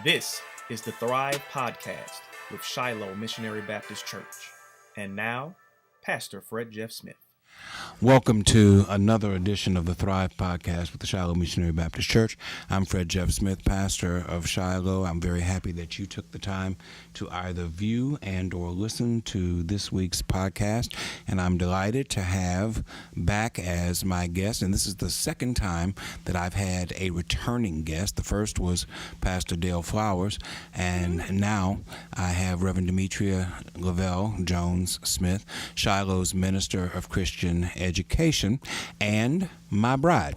This is the Thrive Podcast with Shiloh Missionary Baptist Church. And now, Pastor Fred Jeff Smith. Welcome to another edition of the Thrive Podcast with the Shiloh Missionary Baptist Church. I'm Fred Jeff Smith, pastor of Shiloh. I'm very happy that you took the time to either view and or listen to this week's podcast. And I'm delighted to have back as my guest, and this is the second time that I've had a returning guest. The first was Pastor Dale Flowers, and now I have Reverend Demetria Lavelle Jones Smith, Shiloh's Minister of Christian Education, and my bride.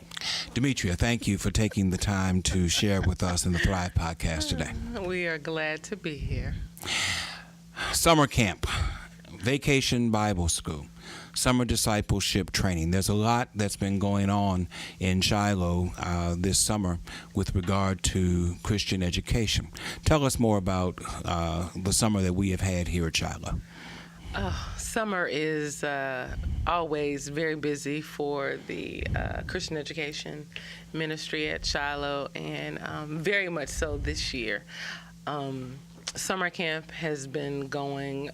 Demetria, thank you for taking the time to share with us in the Thrive Podcast today. We are glad to be here. Summer camp, vacation Bible school, summer discipleship training. There's a lot that's been going on in Shiloh this summer with regard to Christian education. Tell us more about the summer that we have had here at Shiloh. Summer is always very busy for the Christian education ministry at Shiloh, and very much so this year. Summer camp has been going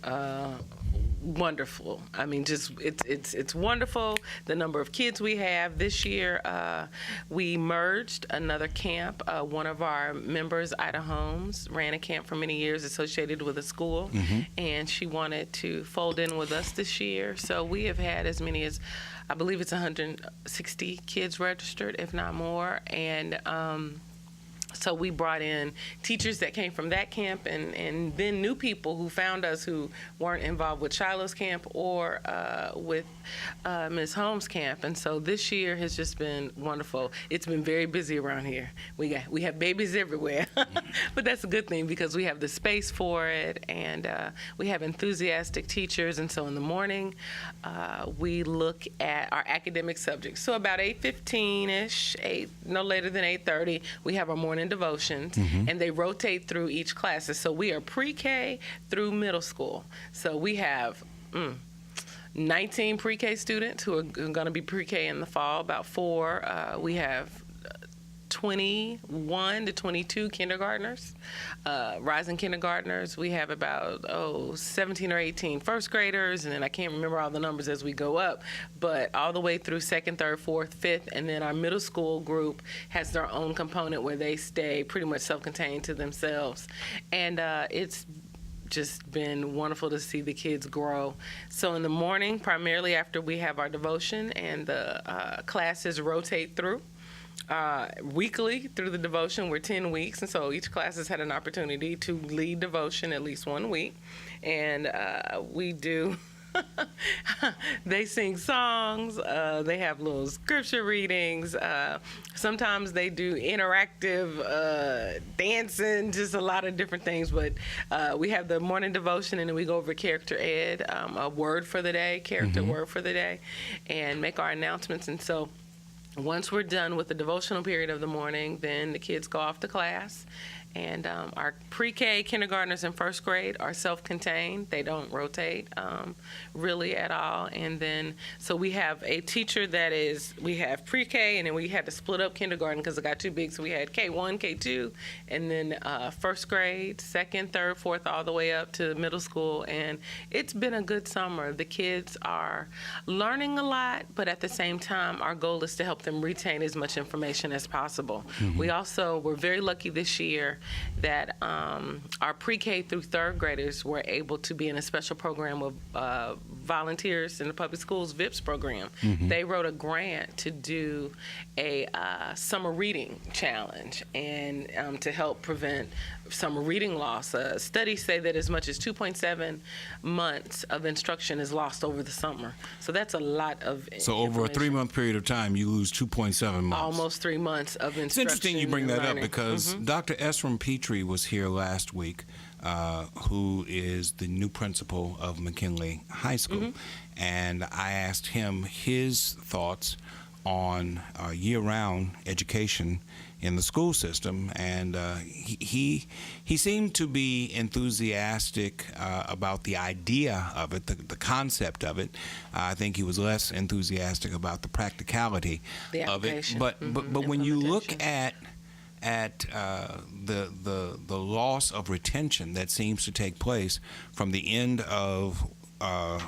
wonderful. I mean, just it's wonderful. The number of kids we have this year. We merged another camp. One of our members, Ida Holmes, ran a camp for many years associated with a school, and she wanted to fold in with us this year. So we have had as many as, I believe it's 160 kids registered, if not more, and so we brought in teachers that came from that camp and then new people who found us who weren't involved with Shiloh's camp or with Ms. Holmes' camp. And so this year has just been wonderful. It's been very busy around here. We have babies everywhere, but that's a good thing because we have the space for it, and we have enthusiastic teachers. And so in the morning, we look at our academic subjects. So about 8:15-ish, no later than 8:30, we have our morning devotions, and they rotate through each class. So we are pre-K through middle school. So we have 19 pre-K students who are going to be pre-K in the fall, about 4. We have 21 to 22 kindergartners, rising kindergartners. We have about 17 or 18 first graders, and then I can't remember all the numbers as we go up, but all the way through 2nd, 3rd, 4th, 5th, and then our middle school group has their own component where they stay pretty much self-contained to themselves, and it's just been wonderful to see the kids grow. So in the morning, primarily after we have our devotion and the classes rotate through, weekly through the devotion. We're 10 weeks, and so each class has had an opportunity to lead devotion at least one week. And we do, they sing songs, they have little scripture readings, sometimes they do interactive dancing, just a lot of different things. But we have the morning devotion, and then we go over character ed, a word for the day, character word for the day, and make our announcements. And so once we're done with the devotional period of the morning, then the kids go off to class. And our pre-K kindergartners in first grade are self-contained. They don't rotate really at all. And then, so we have a teacher we have pre-K, and then we had to split up kindergarten because it got too big. So we had K1, K2, and then first grade, 2nd, 3rd, 4th, all the way up to middle school. And it's been a good summer. The kids are learning a lot, but at the same time, our goal is to help them retain as much information as possible. We also were very lucky this year that our pre-K through 3rd graders were able to be in a special program with volunteers in the public schools VIPS program. They wrote a grant to do a summer reading challenge and to help prevent summer reading loss. Studies say that as much as 2.7 months of instruction is lost over the summer. So that's a lot of So over a 3-month period of time, you lose 2.7 months. Almost 3 months of instruction. It's interesting you bring that learning. up because Dr. Esram Petrie was here last week, who is the new principal of McKinley High School. And I asked him his thoughts on year-round education in the school system, and he seemed to be enthusiastic about the idea of it, the concept of it. I think he was less enthusiastic about the practicality of it. But when you look at at the loss of retention that seems to take place from the end of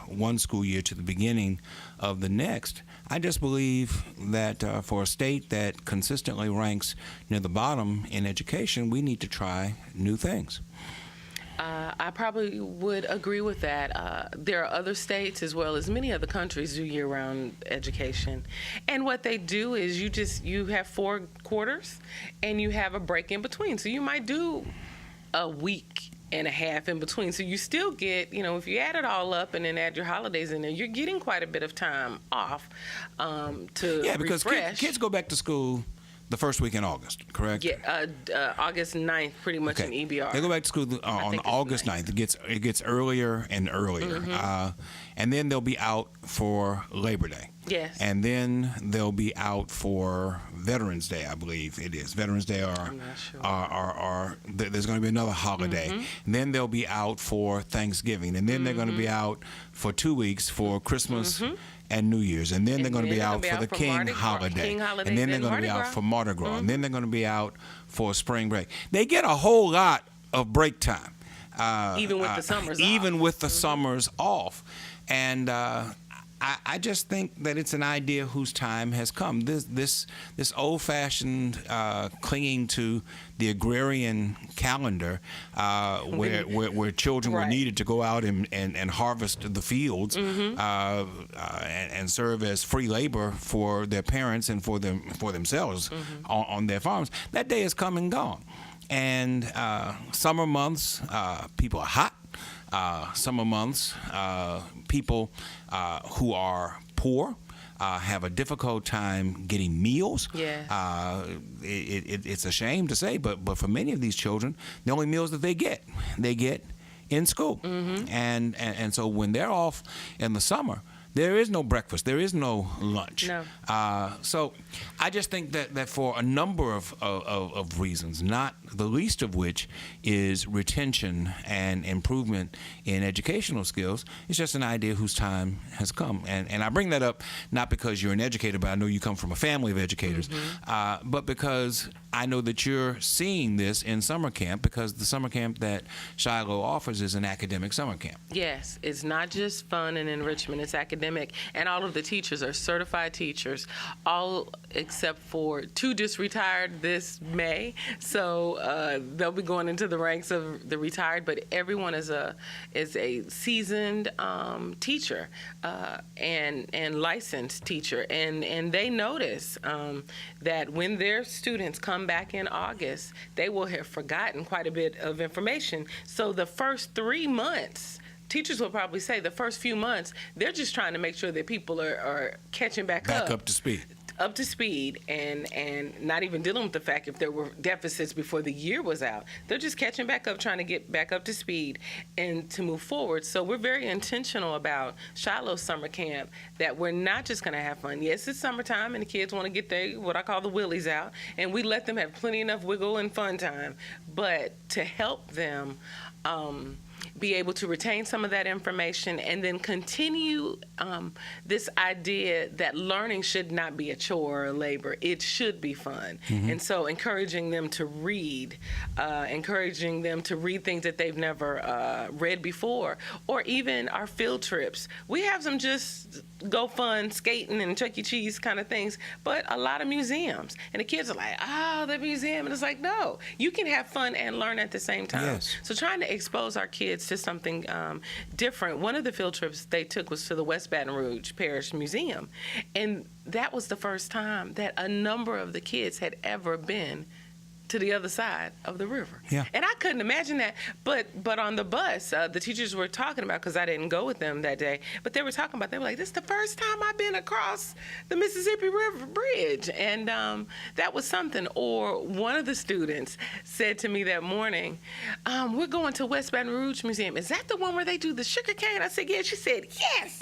one school year to the beginning of the next, I just believe that for a state that consistently ranks near the bottom in education, we need to try new things. I probably would agree with that. There are other states as well as many other countries do year-round education. And what they do is you have 4 quarters and you have a break in between. So you might do a week and a half in between. So you still get, if you add it all up and then add your holidays in there, you're getting quite a bit of time off to because refresh. Kids go back to school the first week in August, correct? Yeah, August 9th, pretty much in EBR. They go back to school on August 9th. It gets earlier and earlier. And then they'll be out for Labor Day. Yes. And then they'll be out for Veterans Day, I believe it is. Veterans Day I'm not sure. There's going to be another holiday. And then they'll be out for Thanksgiving. And then they're going to be out for 2 weeks for Christmas and New Year's, and then they're going to be out for the King holiday, and then they're going to be out for Mardi Gras, and then they're going to be out for spring break. They get a whole lot of break time, even with the summers off. Even with the summers off, and I just think that it's an idea whose time has come. This old-fashioned clinging to the agrarian calendar, where children were needed to go out and harvest the fields and serve as free labor for their parents and for themselves on their farms. That day has come and gone. And summer months, people are hot. Summer months, people who are poor have a difficult time getting meals. Yeah. It's a shame to say, but for many of these children, the only meals that they get in school. And so when they're off in the summer, there is no breakfast. There is no lunch. No. So I just think that for a number of reasons, not the least of which is retention and improvement in educational skills, it's just an idea whose time has come. And I bring that up not because you're an educator, but I know you come from a family of educators, but because I know that you're seeing this in summer camp, because the summer camp that Shiloh offers is an academic summer camp. Yes, it's not just fun and enrichment, it's academic. And all of the teachers are certified teachers, all except for 2 just retired this May. So they'll be going into the ranks of the retired, but everyone is a seasoned teacher and licensed teacher. And they notice that when their students come back in August, they will have forgotten quite a bit of information. So the first 3 months, teachers will probably say the first few months, they're just trying to make sure that people are catching back up to speed. Up to speed and not even dealing with the fact if there were deficits before the year was out. They're just catching back up, trying to get back up to speed and to move forward. So we're very intentional about Shiloh Summer Camp, that we're not just going to have fun. Yes, it's summertime and the kids want to get their, what I call the willies out, and we let them have plenty enough wiggle and fun time. But to help them be able to retain some of that information and then continue this idea that learning should not be a chore or labor. It should be fun. And so encouraging them to read, encouraging them to read things that they've never read before, or even our field trips. We have some just go fun skating and Chuck E. Cheese kind of things, but a lot of museums. And the kids are like, the museum. And it's like, no, you can have fun and learn at the same time. Yes. So trying to expose our kids to something different. One of the field trips they took was to the West Baton Rouge Parish Museum. And that was the first time that a number of the kids had ever been to the other side of the river. Yeah. And I couldn't imagine that. But on the bus, the teachers were talking about, because I didn't go with them that day, but they were talking about, they were like, this is the first time I've been across the Mississippi River Bridge. And that was something. Or one of the students said to me that morning, we're going to West Baton Rouge Museum. Is that the one where they do the sugar cane? I said, yeah. She said, yes.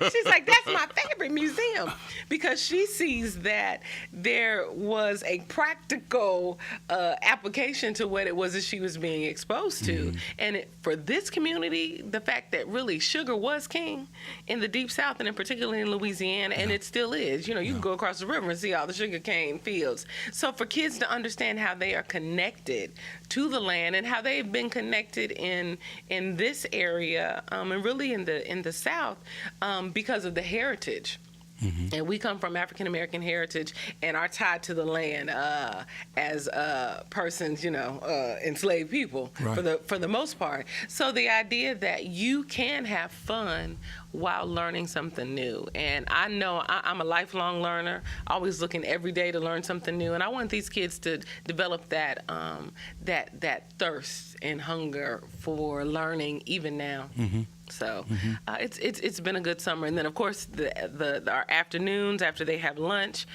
She's like, that's my favorite museum, because she sees that there was a practical application to what it was that she was being exposed to. And for this community, the fact that really sugar was king in the Deep South, and in particular in Louisiana, and it still is. You can go across the river and see all the sugar cane fields. So for kids to understand how they are connected to the land and how they've been connected in this area, and really in the South, because of the heritage. And we come from African American heritage and are tied to the land as persons, enslaved people, right, for the most part. So the idea that you can have fun while learning something new. And I know I'm a lifelong learner, always looking every day to learn something new. And I want these kids to develop that thirst and hunger for learning even now. So it's been a good summer. And then, of course, our afternoons after they have lunch,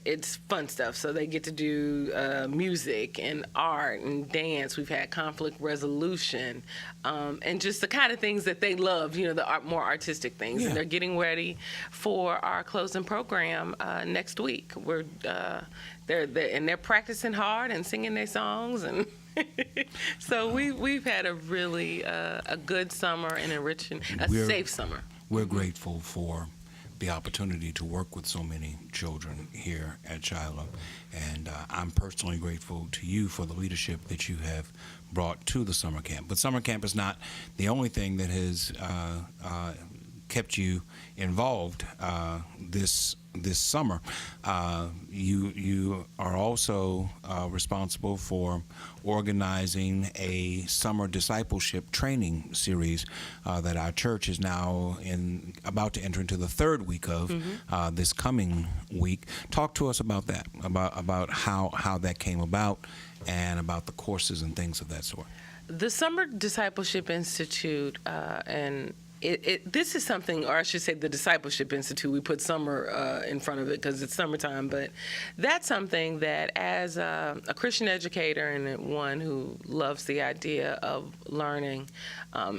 it's fun stuff. So they get to do music and art and dance. We've had conflict resolution, and just the kind of things that they love, the more artistic things. Yeah. And they're getting ready for our closing program next week. They're practicing hard and singing their songs and. So we've had a really a good summer and enriching, safe summer. We're grateful for the opportunity to work with so many children here at Shiloh, and I'm personally grateful to you for the leadership that you have brought to the summer camp. But summer camp is not the only thing that has kept you involved this summer. You are also responsible for organizing a summer discipleship training series that our church is now about to enter into the third week of this coming week. Talk to us about that, about how that came about and about the courses and things of that sort. The Summer Discipleship Institute and this is something, or I should say the Discipleship Institute, we put summer in front of it because it's summertime, but that's something that as a Christian educator and one who loves the idea of learning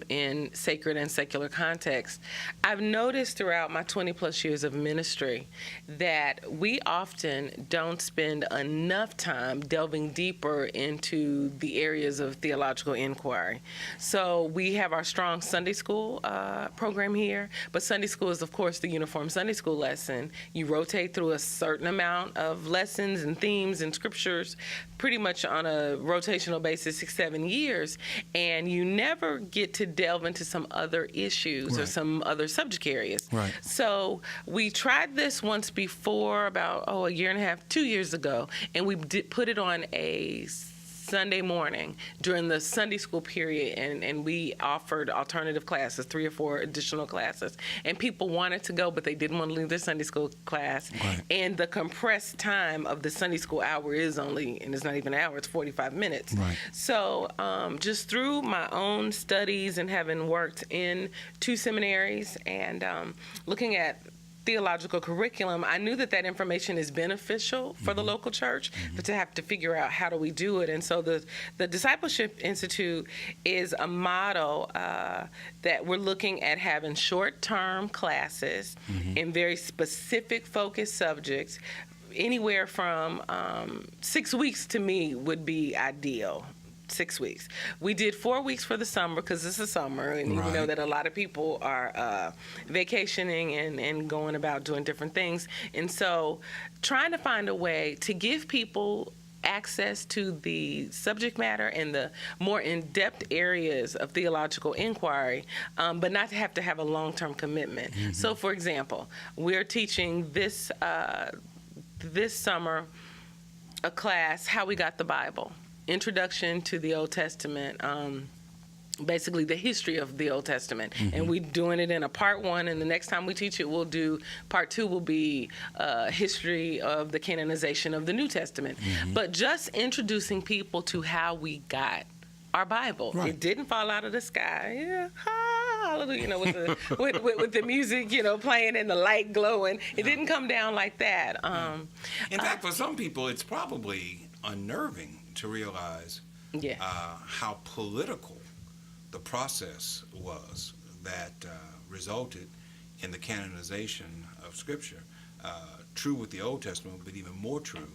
in sacred and secular context, I've noticed throughout my 20 plus years of ministry that we often don't spend enough time delving deeper into the areas of theological inquiry. So we have our strong Sunday school program here, but Sunday school is, of course, the uniform Sunday school lesson. You rotate through a certain amount of lessons and themes and scriptures pretty much on a rotational basis, 6-7 years, and you never get to delve into some other issues or some other subject areas. Right. So we tried this once before, about a year and a half, 2 years ago, and we put it on a Sunday morning during the Sunday school period, and we offered alternative classes, 3 or 4 additional classes. And people wanted to go, but they didn't want to leave their Sunday school class. Right. And the compressed time of the Sunday school hour is only, and it's not even an hour, it's 45 minutes. Right. So just through my own studies and having worked in 2 seminaries and looking at theological curriculum, I knew that that information is beneficial for the local church, but to have to figure out how do we do it. And so the Discipleship Institute is a model that we're looking at having short-term classes in very specific focused subjects. Anywhere from 6 weeks to me would be ideal. 6 weeks. We did 4 weeks for the summer because it's the summer, and we know that a lot of people are vacationing and going about doing different things. And so trying to find a way to give people access to the subject matter and the more in-depth areas of theological inquiry, but not to have a long-term commitment. So, for example, we're teaching this summer a class, How We Got the Bible. Introduction to the Old Testament, basically the history of the Old Testament. And we're doing it in a part 1, and the next time we teach it, we'll do part 2 will be history of the canonization of the New Testament. But just introducing people to how we got our Bible. Right. It didn't fall out of the sky. Yeah. Hallelujah, with the music, playing and the light glowing. It didn't come down like that. In fact, for some people, it's probably unnerving to realize how political the process was that resulted in the canonization of Scripture. True with the Old Testament, but even more true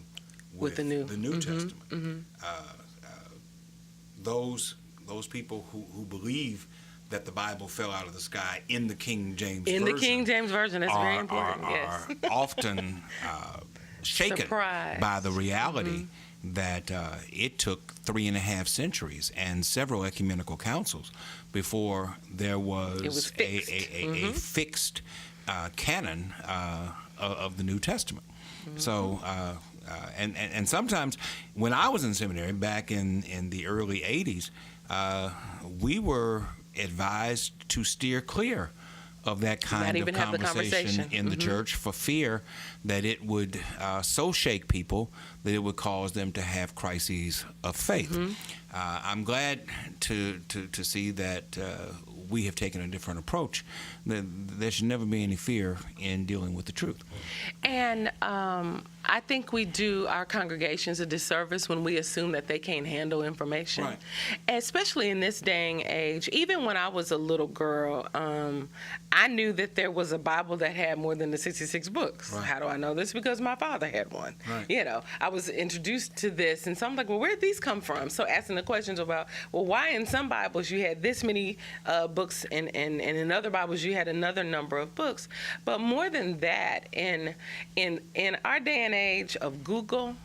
with the New Testament. Those people who believe that the Bible fell out of the sky in the King James Version. In the King James Version, that's very important. Are often shaken Surprised. by the reality that it took 3.5 centuries and several ecumenical councils before there was a fixed canon of the New Testament. So, and sometimes when I was in seminary back in the early 80s, we were advised to steer clear of that kind of conversation in the church for fear that it would so shake people that it would cause them to have crises of faith. I'm glad to see that we have taken a different approach. There should never be any fear in dealing with the truth. And I think we do our congregations a disservice when we assume that they can't handle information. Right. Especially in this day and age. Even when I was a little girl, I knew that there was a Bible that had more than the 66 books. Right. How do I know this? Because my father had one. Right. You know, I was introduced to this, and so I'm like, well, where did these come from? So asking the questions about, well, why in some Bibles you had this many books, and in other Bibles you had another number of books. But more than that, in our day and age of Google,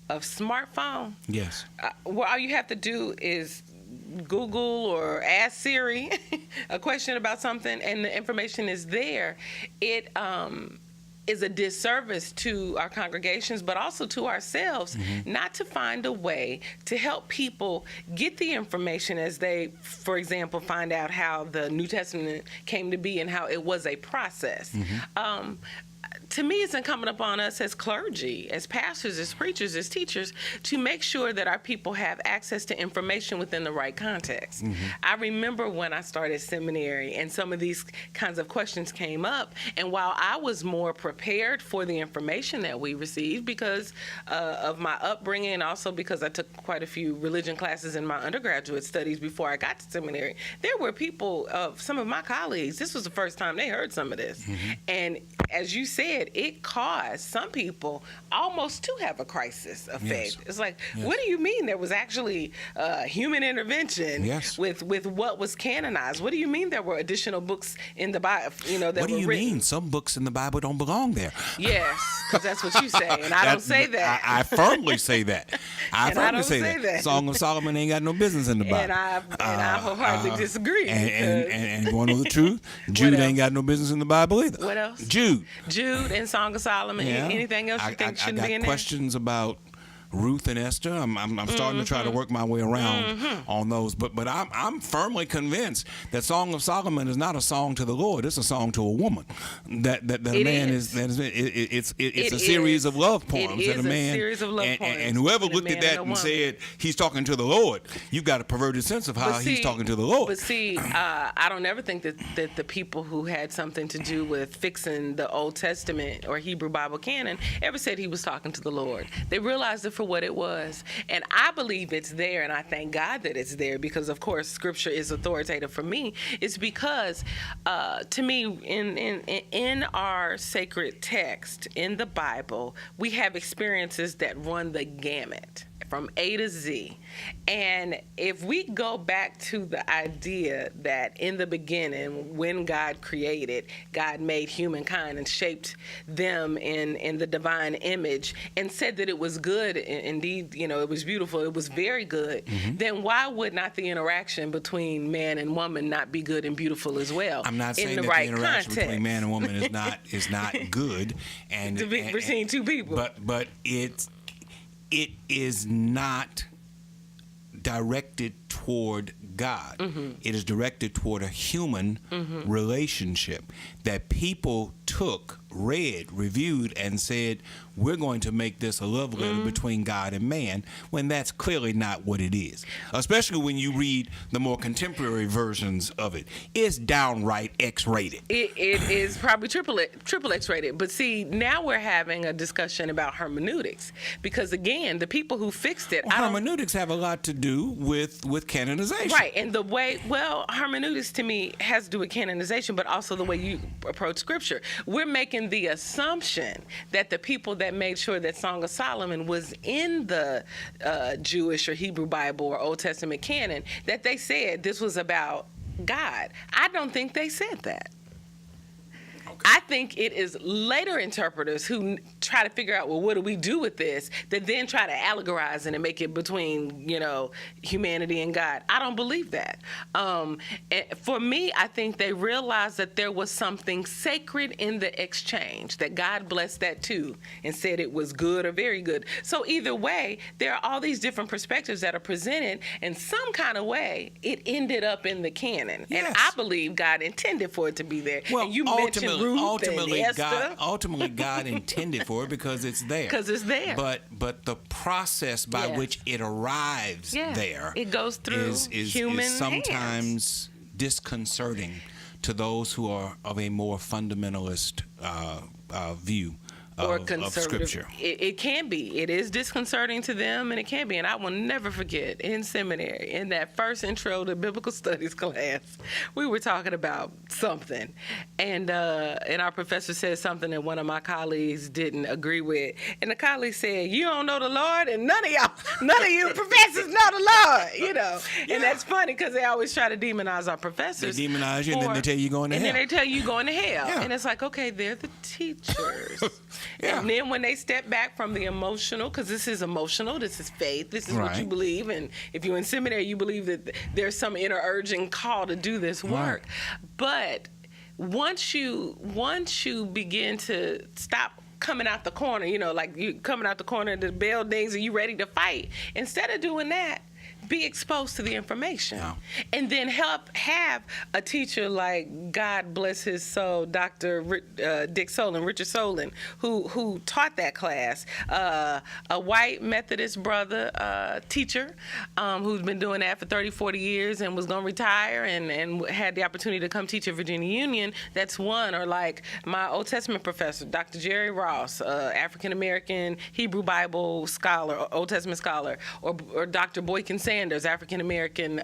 of smartphone, Yes. well, all you have to do is Google or ask Siri a question about something, and the information is there. It is a disservice to our congregations, but also to ourselves, not to find a way to help people get the information as they, for example, find out how the New Testament came to be and how it was a process. To me, it's incumbent upon us as clergy, as pastors, as preachers, as teachers, to make sure that our people have access to information within the right context. I remember when I started seminary and some of these kinds of questions came up, and while I was more prepared for the information that we received because of my upbringing and also because I took quite a few religion classes in my undergraduate studies before I got to seminary, there were people, some of my colleagues, this was the first time they heard some of this. And as you said, it caused some people almost to have a crisis of faith. It's like, what do you mean there was actually human intervention with what was canonized? What do you mean there were additional books in the Bible, that what do were you written? mean some books in the Bible don't belong there? Yes, because that's what you say, and I don't say that. I firmly say that. I firmly say that. Song of Solomon ain't got no business in the Bible. And I wholeheartedly disagree. And you want to know the truth? Jude ain't got no business in the Bible either. What else? Jude and Song of Solomon. Anything else you think shouldn't be in there? I got questions about Ruth and Esther. I'm starting to try to work my way around on those, but I'm firmly convinced that Song of Solomon is not a song to the Lord. It's a song to a woman. That a man is. It's a series of love poems that a man. Series of love poems. And whoever looked at that and said he's talking to the Lord, you've got a perverted sense of how he's talking to the Lord. But see, I don't ever think that the people who had something to do with fixing the Old Testament or Hebrew Bible canon ever said he was talking to the Lord. They realized it for what it was. And I believe it's there, and I thank God that it's there because, of course, Scripture is authoritative for me. It's because, to me, in our sacred text, in the Bible, we have experiences that run the gamut from A to Z. And if we go back to the idea that in the beginning, when God created, God made humankind and shaped them in the divine image and said that it was good, indeed, it was beautiful, it was very good, then why would not the interaction between man and woman not be good and beautiful as well? I'm not saying in the that right the interaction context. between man and woman is not good. And between two people. But it is not directed toward God. It is directed toward a human relationship that people took, read, reviewed, and said, we're going to make this a love letter between God and man, when that's clearly not what it is. Especially when you read the more contemporary versions of it. It's downright X-rated. It is probably triple X-rated. But see, now we're having a discussion about hermeneutics. Because again, the people who fixed it... hermeneutics have a lot to do with canonization. Right, and the way... Well, hermeneutics to me has to do with canonization, but also the way you approach Scripture. we're making the assumption that the people that made sure that Song of Solomon was in the Jewish or Hebrew Bible or Old Testament canon, that they said this was about God. I don't think they said that. I think it is later interpreters who try to figure out, well, what do we do with this, that then try to allegorize it and make it between, humanity and God. I don't believe that. For me, I think they realized that there was something sacred in the exchange, that God blessed that too and said it was good or very good. So either way, there are all these different perspectives that are presented. In some kind of way, it ended up in the canon. Yes. And I believe God intended for it to be there. Well, and you mentioned ultimately, God intended for it because it's there. Because it's there. But the process by which it arrives there, it goes through human is sometimes hands. Disconcerting to those who are of a more fundamentalist view of Scripture. It can be. It is disconcerting to them, and it can be. And I will never forget, in seminary, in that first intro to biblical studies class, we were talking about something, and our professor said something that one of my colleagues didn't agree with, and the colleague said, "You don't know the Lord, and none of you professors know the Lord," Yeah. And that's funny because they always try to demonize our professors. They demonize you, and then they tell you you're going to hell. And then they tell you you're going to hell, Yeah. and it's like, okay, they're the teachers. Yeah. And then when they step back from the emotional, because this is emotional, this is faith, this is what you believe, and if you're in seminary, you believe that there's some inner urging call to do this work. But once you begin to stop coming out the corner, like you coming out the corner of the buildings and you ready to fight, instead of doing that, be exposed to the information, and then have a teacher like, God bless his soul, Dr. Richard Solon, who taught that class, a white Methodist brother teacher who's been doing that for 30, 40 years and was going to retire and had the opportunity to come teach at Virginia Union. That's one. Or like my Old Testament professor, Dr. Jerry Ross, African-American Hebrew Bible scholar, Old Testament scholar, or Dr. Boykin Sanders, African-American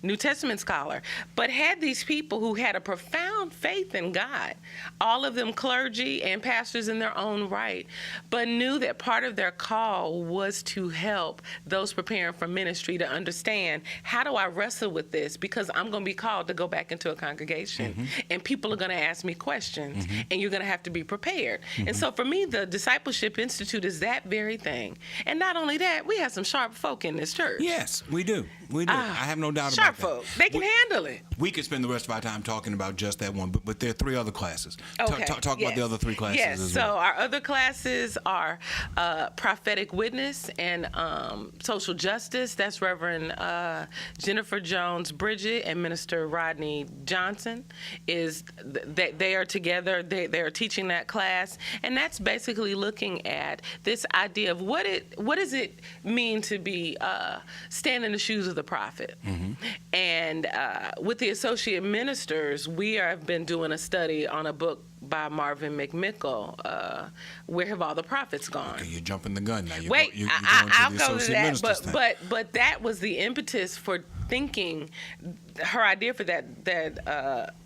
New Testament scholar, but had these people who had a profound faith in God, all of them clergy and pastors in their own right, but knew that part of their call was to help those preparing for ministry to understand, how do I wrestle with this? Because I'm going to be called to go back into a congregation, and people are going to ask me questions, and you're going to have to be prepared. And so for me, the Discipleship Institute is that very thing. And not only that, we have some sharp folk in this church. Yes, we do. I have no doubt about that. Sharp folk. They can handle it. We could spend the rest of our time talking about just that one, but there are 3 other classes. Okay. Talk about the other 3 classes as So well. our other classes are prophetic witness and social justice. That's Reverend Jennifer Jones Bridget and Minister Rodney Johnson. They are together. They are teaching that class, and that's basically looking at this idea of what does it mean to be stand in the shoes of the prophet. And with the associate ministers, we have been doing a study on a book by Marvin McMickle, Where Have All the Prophets Gone? Okay, you're jumping the gun now. I'll go to that, but that was the impetus for thinking. Her idea for that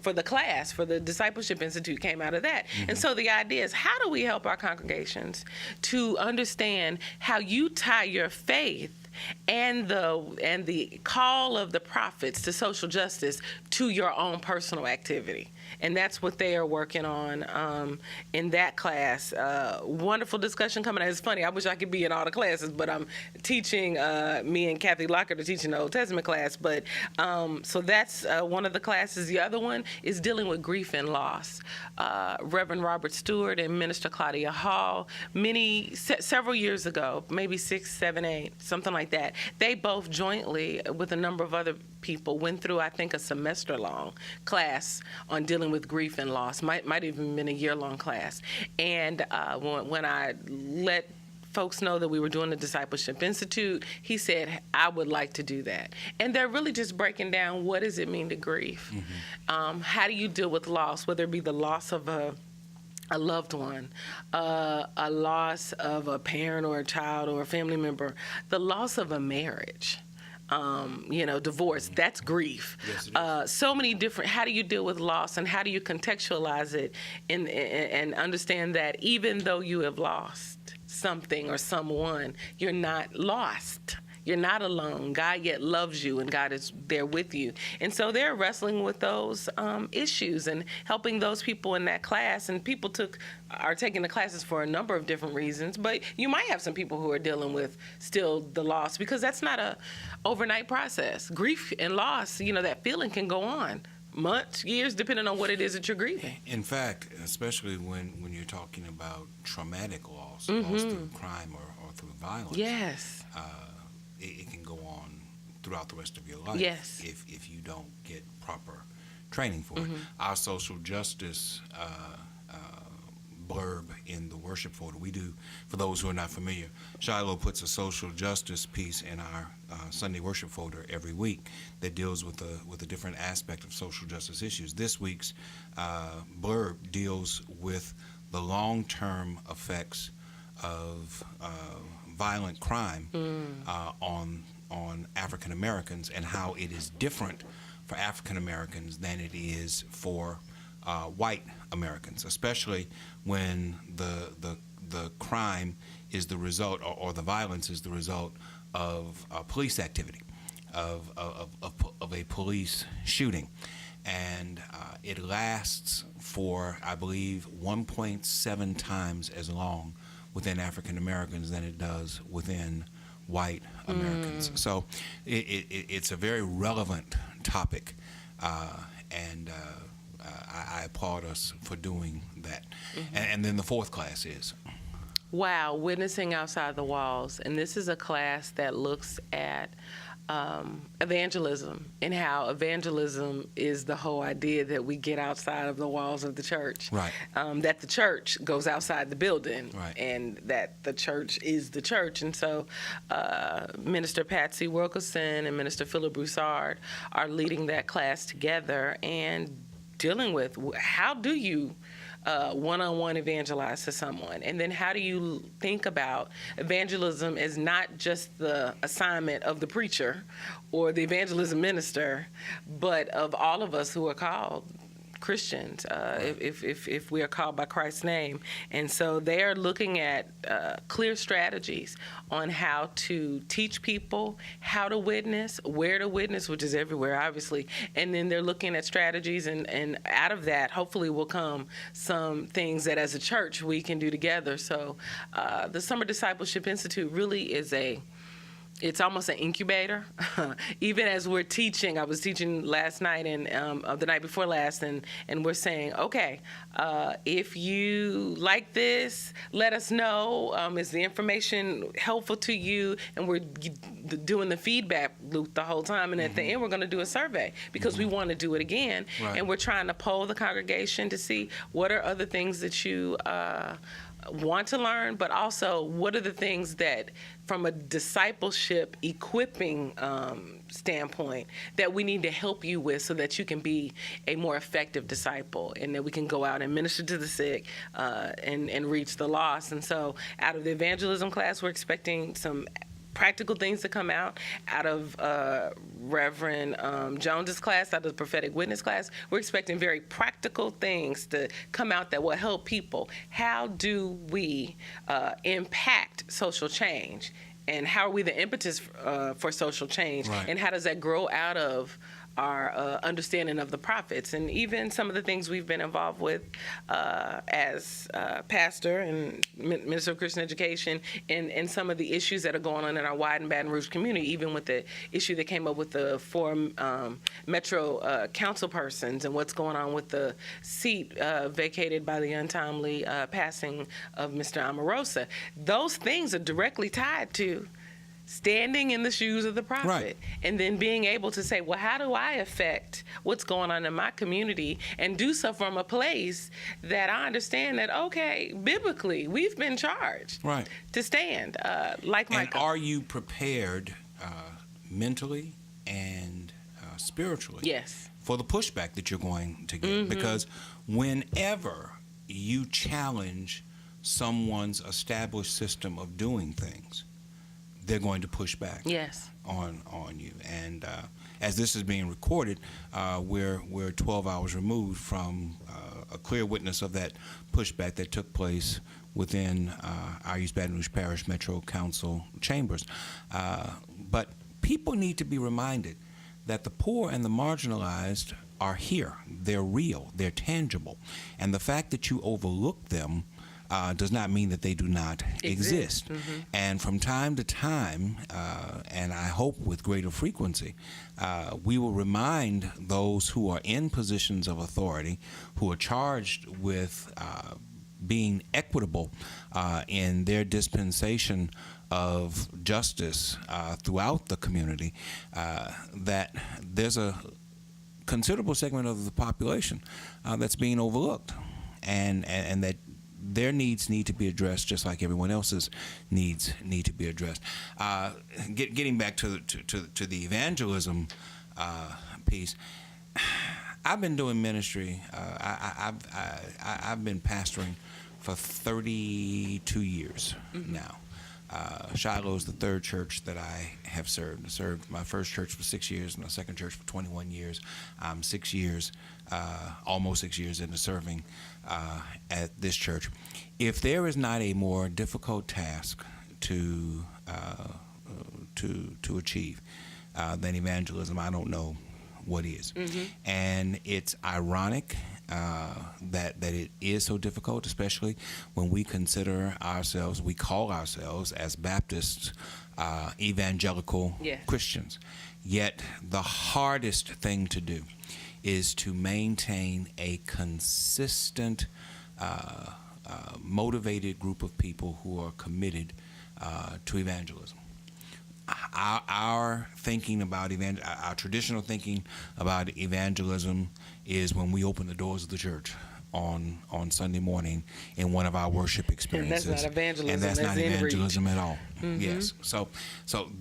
for the class, for the Discipleship Institute, came out of that. And so the idea is, how do we help our congregations to understand how you tie your faith and the call of the prophets to social justice to your own personal activity? And that's what they are working on in that class. Wonderful discussion coming out. It's funny, I wish I could be in all the classes, but I'm teaching, me and Kathy Lockard are teaching the Old Testament class. But so that's one of the classes. The other one is dealing with grief and loss. Reverend Robert Stewart and Minister Claudia Hall, several years ago, maybe 6, 7, 8, something like that, they both jointly, with a number of other people, went through, I think, a semester-long class on dealing with grief and loss. Might even been a year-long class. And when I let folks know that we were doing the Discipleship Institute, he said, I would like to do that. And they're really just breaking down, what does it mean to grieve? How do you deal with loss, whether it be the loss of a loved one, a loss of a parent or a child or a family member, the loss of a marriage. divorce. That's grief. Yes, it is. So many different, how do you deal with loss, and how do you contextualize it and understand that even though you have lost something or someone, you're not lost. You're not alone. God yet loves you, and God is there with you. And so they're wrestling with those issues and helping those people in that class. And people are taking the classes for a number of different reasons. But you might have some people who are dealing with still the loss, because that's not a overnight process. Grief and loss, that feeling can go on months, years, depending on what it is that you're grieving. In fact, especially when you're talking about traumatic loss, loss through crime or through violence. Yes. It can go on throughout the rest of your life. Yes. If you don't get proper training for it. Our social justice blurb in the worship folder, we do, for those who are not familiar, Shiloh puts a social justice piece in our Sunday worship folder every week that deals with a different aspect of social justice issues. This week's blurb deals with the long-term effects of violent crime on African Americans, and how it is different for African Americans than it is for white Americans, especially when the crime is the result, or the violence is the result of police activity, of a police shooting. And it lasts for, I believe, 1.7 times as long within African Americans than it does within white Americans. So it's a very relevant topic, and I applaud us for doing that. And then the fourth class is? Wow, Witnessing Outside the Walls. And this is a class that looks at evangelism, and how evangelism is the whole idea that we get outside of the walls of the church. Right. That the church goes outside the building. Right. And that the church is the church. And so Minister Patsy Wilkerson and Minister Philip Broussard are leading that class together and dealing with how do you one-on-one evangelize to someone, and then how do you think about evangelism as not just the assignment of the preacher or the evangelism minister, but of all of us who are called Christians, if we are called by Christ's name. And so they are looking at clear strategies on how to teach people how to witness, where to witness, which is everywhere, obviously. And then they're looking at strategies, and out of that, hopefully will come some things that as a church we can do together. So the Summer Discipleship Institute really is it's almost an incubator. Even as we're teaching, I was teaching last night and the night before last, and we're saying, okay, if you like this, let us know. Is the information helpful to you? And we're doing the feedback loop the whole time. And at the end, we're going to do a survey, because we want to do it again. Right. And we're trying to poll the congregation to see what are other things that you want to learn, but also what are the things that, from a discipleship equipping standpoint, that we need to help you with so that you can be a more effective disciple, and that we can go out and minister to the sick and reach the lost. And so out of the evangelism class, we're expecting some practical things to come out of Reverend Jones's class, out of the prophetic witness class. We're expecting very practical things to come out that will help people. How do we impact social change? And how are we the impetus for social change? Right. And how does that grow out of our understanding of the prophets, and even some of the things we've been involved with as pastor and Minister of Christian Education, and some of the issues that are going on in our Wide and Baton Rouge community, even with the issue that came up with the 4 Metro council persons, and what's going on with the seat vacated by the untimely passing of Mr. Omarosa. Those things are directly tied to standing in the shoes of the prophet, right, and then being able to say, well, how do I affect what's going on in my community, and do so from a place that I understand that, okay, biblically, we've been charged right, to stand like Michael. And are you prepared mentally and spiritually, yes, for the pushback that you're going to get? Because whenever you challenge someone's established system of doing things, they're going to push back. Yes. On you. And as this is being recorded, we're 12 hours removed from a clear witness of that pushback that took place within our East Baton Rouge Parish Metro Council chambers. But people need to be reminded that the poor and the marginalized are here. They're real. They're tangible. And the fact that you overlook them does not mean that they do not exist. Mm-hmm. And from time to time, and I hope with greater frequency, we will remind those who are in positions of authority, who are charged with being equitable in their dispensation of justice throughout the community, that there's a considerable segment of the population that's being overlooked, and that their needs need to be addressed just like everyone else's needs need to be addressed. Getting back to the evangelism piece, I've been doing ministry. I've been pastoring for 32 years now. Shiloh is the third church that I have served. I served my first church for 6 years and my second church for 21 years. I'm 6 years, almost 6 years into serving at this church. If there is not a more difficult task to achieve than evangelism, I don't know what is. Mm-hmm. And it's ironic that it is so difficult, especially when we call ourselves as Baptists, evangelical Christians. Yet the hardest thing to do is to maintain a consistent, motivated group of people who are committed to evangelism. Our thinking about our traditional thinking about evangelism is when we open the doors of the church on Sunday morning in one of our worship experiences. And that's not evangelism. And that's not evangelism at all. Mm-hmm. Yes. So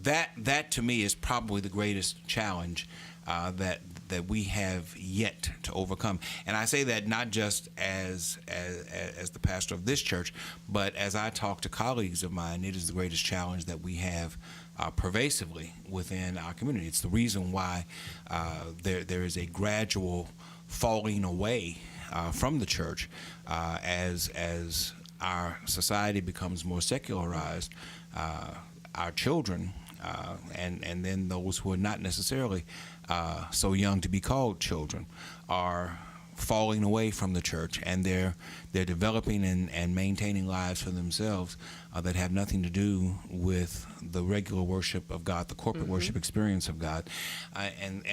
that to me is probably the greatest challenge that we have yet to overcome. And I say that not just as the pastor of this church, but as I talk to colleagues of mine, it is the greatest challenge that we have pervasively within our community. It's the reason why there is a gradual falling away from the church as our society becomes more secularized. Our children and then those who are not necessarily so young to be called children are falling away from the church, and they're developing and maintaining lives for themselves that have nothing to do with the regular worship of God, the corporate worship experience of God. And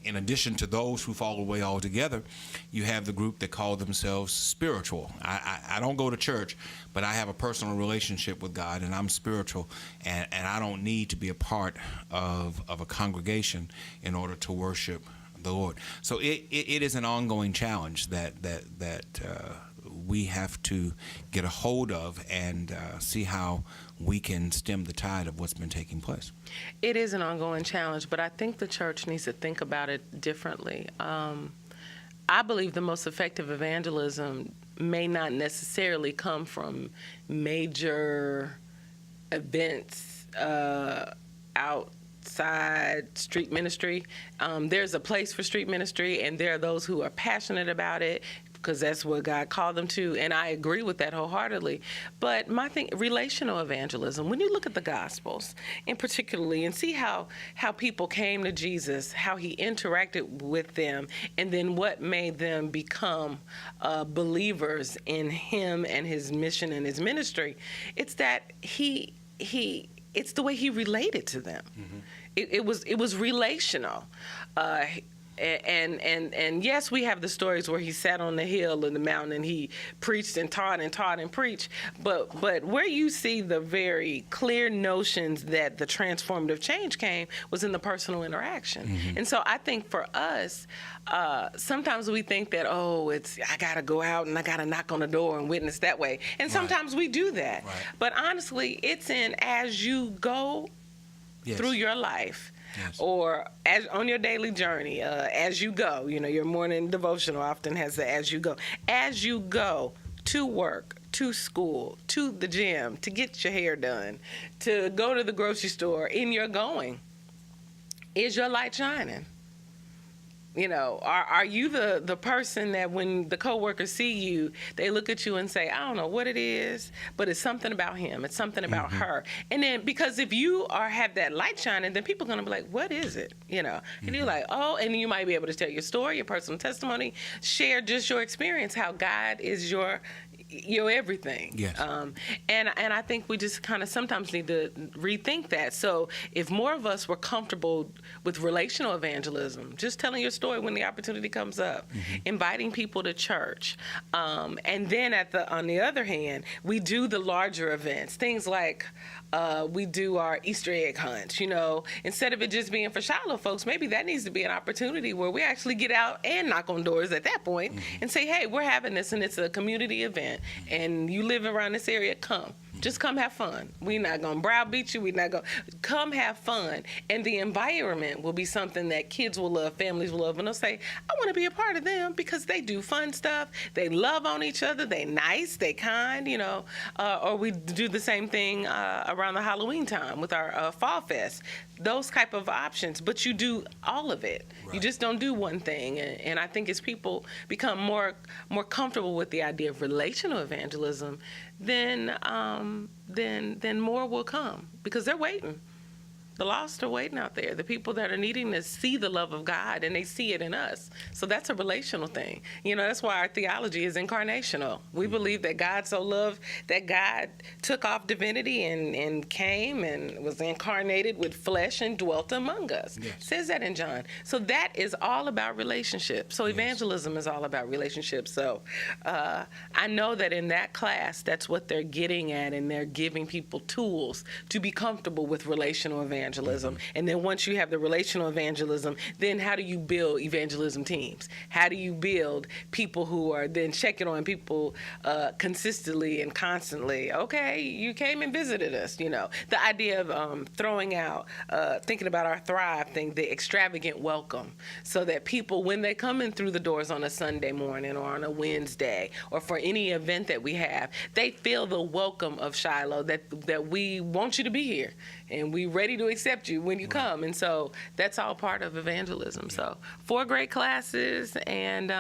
in addition to those who fall away altogether, you have the group that call themselves spiritual. I don't go to church, but I have a personal relationship with God, and I'm spiritual, and I don't need to be a part of a congregation in order to worship the Lord. So it is an ongoing challenge that we have to get a hold of and see how we can stem the tide of what's been taking place. It is an ongoing challenge, but I think the church needs to think about it differently. I believe the most effective evangelism may not necessarily come from major events outside street ministry. There's a place for street ministry, and there are those who are passionate about it because that's what God called them to, and I agree with that wholeheartedly. But my thing, relational evangelism, when you look at the Gospels in particularly and see how people came to Jesus, how he interacted with them, and then what made them become believers in him and his mission and his ministry, it's that it's the way he related to them. Mm-hmm. It was relational. And yes, we have the stories where he sat on the hill in the mountain and he preached and taught and preached. But where you see the very clear notions that the transformative change came was in the personal interaction. Mm-hmm. And so I think for us, sometimes we think that, I got to go out and I got to knock on the door and witness that way. And sometimes we do that. Right. But honestly, it's in as you go through your life. Yes. Or as on your daily journey, as you go, your morning devotional often has the as you go to work, to school, to the gym, to get your hair done, to go to the grocery store, in your going, is your light shining? You know, are you the person that when the coworkers see you, they look at you and say, I don't know what it is, but it's something about him. It's something about her. And then because if you have that light shining, then people are going to be like, what is it? You know, and you're like, oh, and you might be able to tell your story, your personal testimony, share just your experience, how God is your everything. Yes. And I think we just kind of sometimes need to rethink that. So if more of us were comfortable with relational evangelism, just telling your story when the opportunity comes up, inviting people to church, and then on the other hand, we do the larger events, things like we do our Easter egg hunts, you know, instead of it just being for Shiloh folks, maybe that needs to be an opportunity where we actually get out and knock on doors at that point and say, hey, we're having this and it's a community event and you live around this area, come. Just come have fun. We're not going to browbeat you. We're not going to come have fun. And the environment will be something that kids will love, families will love. And they'll say, I want to be a part of them because they do fun stuff. They love on each other. They nice. They kind, you know. Or we do the same thing around the Halloween time with our Fall Fest. Those type of options. But you do all of it. Right. You just don't do one thing. And I think as people become more comfortable with the idea of relational evangelism, then more will come because they're waiting. The lost are waiting out there. The people that are needing to see the love of God, and they see it in us. So that's a relational thing. You know, that's why our theology is incarnational. We believe that God so loved that God took off divinity and came and was incarnated with flesh and dwelt among us. Yes. It says that in John. So that is all about relationships. So evangelism is all about relationships. So I know that in that class, that's what they're getting at, and they're giving people tools to be comfortable with relational evangelism. And then once you have the relational evangelism, then how do you build evangelism teams? How do you build people who are then checking on people consistently and constantly? Okay, you came and visited us, you know. The idea of throwing out, thinking about our Thrive thing, the extravagant welcome, so that people, when they come in through the doors on a Sunday morning or on a Wednesday or for any event that we have, they feel the welcome of Shiloh, that we want you to be here and we ready to accept you when you come. And so that's all part of evangelism. So 4 great classes, and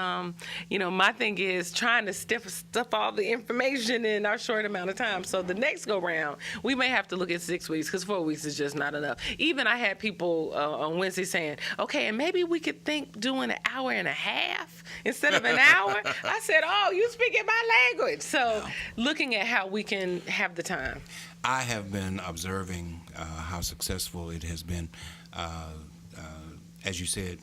you know, my thing is trying to stuff all the information in our short amount of time. So the next go round, we may have to look at 6 weeks because 4 weeks is just not enough. Even I had people on Wednesday saying, okay, and maybe we could think doing an hour and a half instead of an hour. I said, oh, you speaking my language. So looking at how we can have the time. I have been observing how successful it has been. As you said,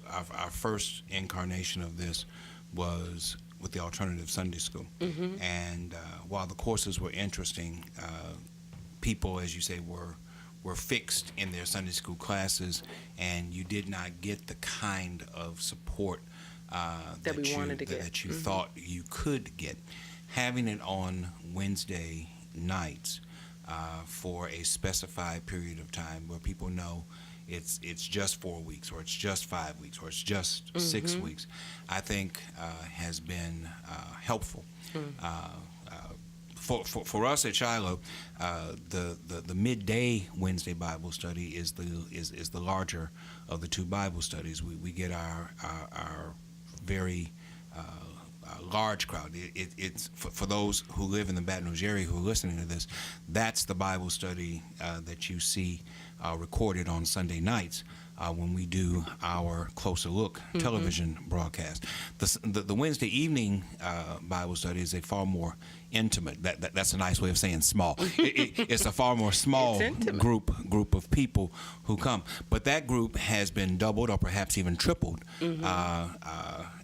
our first incarnation of this was with the alternative Sunday school. And while the courses were interesting, people, as you say, were fixed in their Sunday school classes, and you did not get the kind of support that you thought you could get. Having it on Wednesday nights for a specified period of time where people know it's just 4 weeks, or it's just 5 weeks, or it's just 6 weeks, I think has been helpful. For us at Shiloh, the midday Wednesday Bible study is the larger of the 2 Bible studies. We get our very large crowd. It's for those who live in the Baton Rouge area who are listening to this, that's the Bible study that you see recorded on Sunday nights when we do our Closer Look television broadcast. The Wednesday evening Bible study is a far more intimate. That's a nice way of saying small. It's a far more small group of people who come. But that group has been doubled or perhaps even tripled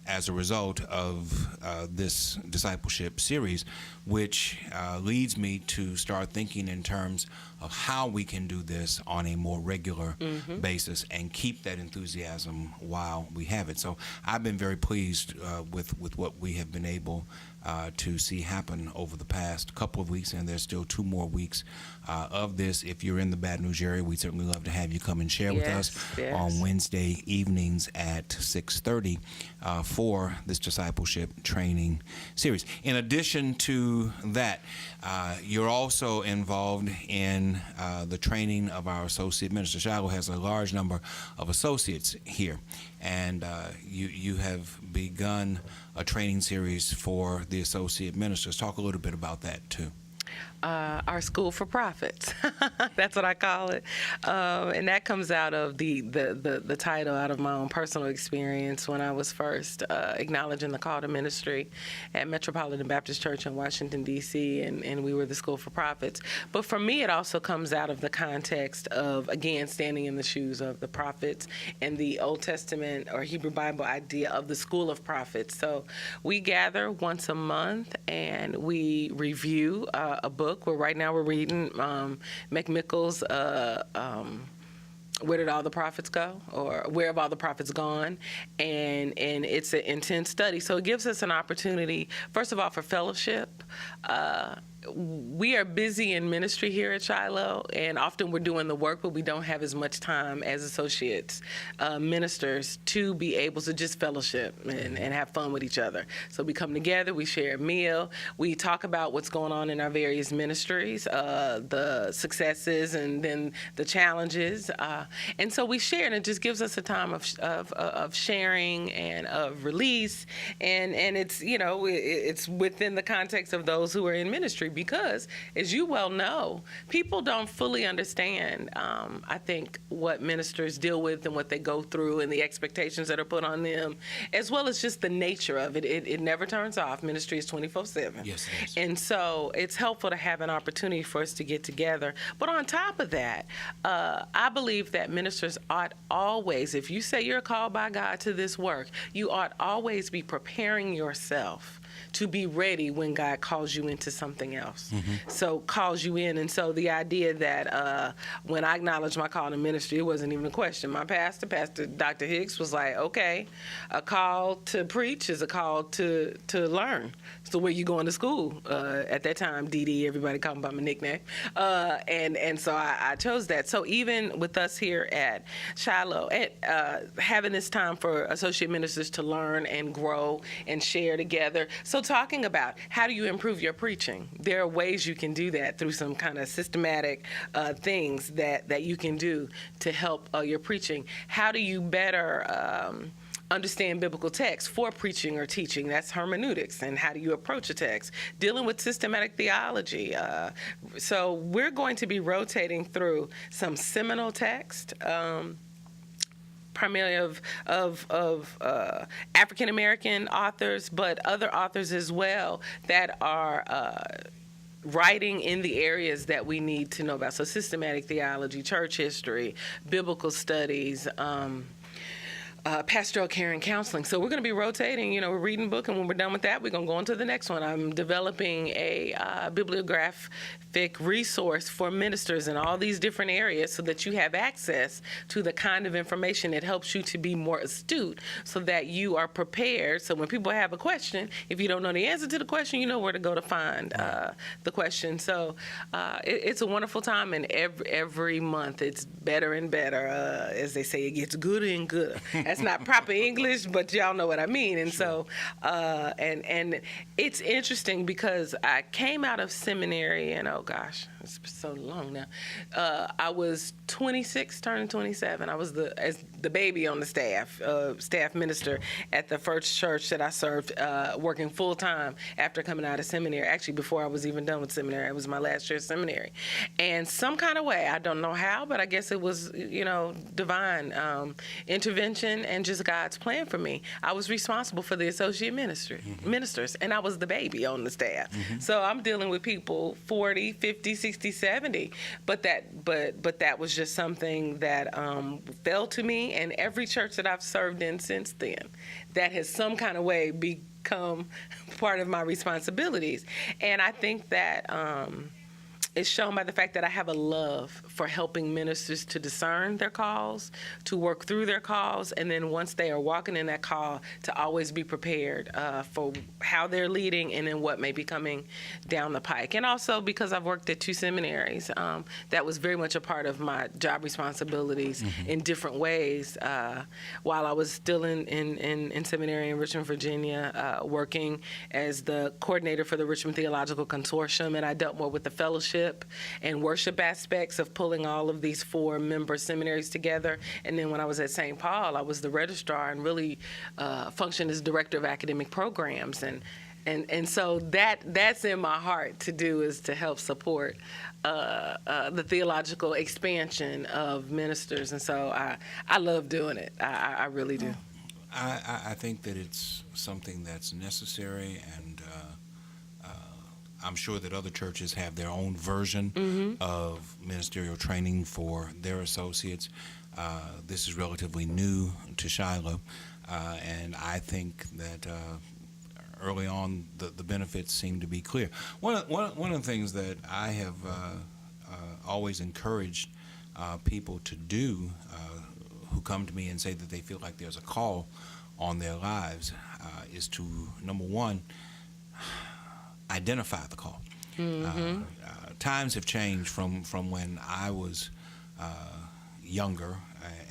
as a result of this discipleship series, which leads me to start thinking in terms of how we can do this on a more regular basis and keep that enthusiasm while we have it. So I've been very pleased with what we have been able to see happen over the past couple of weeks, and there's still 2 more weeks of this. If you're in the Baton Rouge area, we'd certainly love to have you come and share with us on Wednesday evenings at 6:30 for this discipleship training series. In addition to that, you're also involved in the training of our associate ministers. Shiloh has a large number of associates here, and you have begun a training series for the associate ministers. Talk a little bit about that too. Our School for Prophets. That's what I call it. And that comes out of the title, out of my own personal experience when I was first acknowledging the call to ministry at Metropolitan Baptist Church in Washington, D.C., and we were the School for Prophets. But for me, it also comes out of the context of, again, standing in the shoes of the prophets and the Old Testament or Hebrew Bible idea of the School of Prophets. So we gather once a month and we review a book. Right now we're reading McMickle's Where Did All the Prophets Go? Or Where Have All the Prophets Gone? And it's an intense study. So it gives us an opportunity, first of all, for fellowship. We are busy in ministry here at Shiloh, and often we're doing the work, but we don't have as much time as associates, ministers, to be able to just fellowship and have fun with each other. So we come together, we share a meal, we talk about what's going on in our various ministries, the successes and then the challenges. And so we share, and it just gives us a time of sharing and of release. And it's, it's within the context of those who are in ministry. Because, as you well know, people don't fully understand, I think, what ministers deal with and what they go through and the expectations that are put on them, as well as just the nature of it. It never turns off. Ministry is 24/7. Yes, it is. And so it's helpful to have an opportunity for us to get together. But on top of that, I believe that ministers ought always, if you say you're called by God to this work, you ought always be preparing yourself to be ready when God calls you into something else. So calls you in. And so the idea that when I acknowledged my call to ministry, it wasn't even a question. My pastor, Dr. Hicks, was like, okay, a call to preach is a call to learn. So where you going to school? At that time, DD, everybody called me by my nickname. And so I chose that. So even with us here at Shiloh, having this time for associate ministers to learn and grow and share together. So talking about how do you improve your preaching? There are ways you can do that through some kind of systematic things that you can do to help your preaching. How do you better understand biblical text for preaching or teaching? That's hermeneutics. And how do you approach a text? Dealing with systematic theology. So we're going to be rotating through some seminal text, primarily of African American authors, but other authors as well that are writing in the areas that we need to know about. So systematic theology, church history, biblical studies, pastoral care and counseling. So we're going to be rotating, we're reading a book, and when we're done with that, we're going to go on to the next one. I'm developing a bibliographic resource for ministers in all these different areas so that you have access to the kind of information that helps you to be more astute so that you are prepared. So when people have a question, if you don't know the answer to the question, you know where to go to find the question. So it's a wonderful time, and every month it's better and better. As they say, it gets gooder and gooder. That's not proper English, but y'all know what I mean. And so, and it's interesting because I came out of seminary, and oh gosh, it's so long now. I was 26, turning 27. I was the baby on the staff minister at the first church that I served, working full time after coming out of seminary. Actually, before I was even done with seminary, it was my last year of seminary. And some kind of way, I don't know how, but I guess it was, divine intervention and just God's plan for me. I was responsible for the associate ministers, and I was the baby on the staff. So I'm dealing with people 40, 50, 60, 70. But that was just something that fell to me, and every church that I've served in since then, that has some kind of way become part of my responsibilities. And I think that It's shown by the fact that I have a love for helping ministers to discern their calls, to work through their calls, and then once they are walking in that call, to always be prepared for how they're leading and then what may be coming down the pike. And also because I've worked at 2 seminaries, that was very much a part of my job responsibilities in different ways. While I was still in seminary in Richmond, Virginia, working as the coordinator for the Richmond Theological Consortium, and I dealt more with the fellowship and worship aspects of pulling all of these 4 member seminaries together. And then when I was at St. Paul, I was the registrar and really functioned as director of academic programs. And so that's in my heart to do, is to help support the theological expansion of ministers. And so I love doing it. I really do. I think that it's something that's necessary, and I'm sure that other churches have their own version of ministerial training for their associates. This is relatively new to Shiloh, and I think that early on the benefits seem to be clear. One of the things that I have always encouraged people to do who come to me and say that they feel like there's a call on their lives is to, number one, identify the call. Times have changed from when I was younger,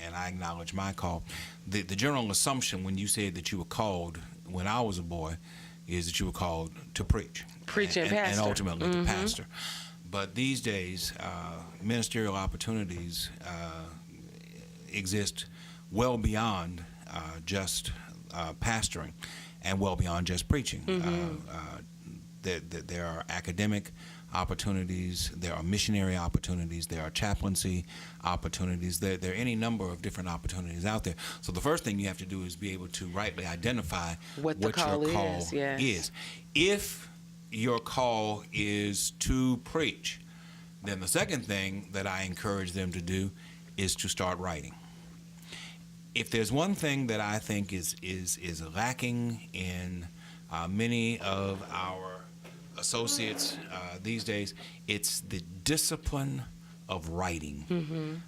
and I acknowledge my call. The general assumption when you said that you were called when I was a boy is that you were called to preach. And pastor. And ultimately to pastor. But these days, ministerial opportunities exist well beyond just pastoring and well beyond just preaching. There are academic opportunities, there are missionary opportunities, there are chaplaincy opportunities, there are any number of different opportunities out there. So the first thing you have to do is be able to rightly identify what your call is. If your call is to preach, then the second thing that I encourage them to do is to start writing. If there's one thing that I think is lacking in many of our associates these days, it's the discipline of writing.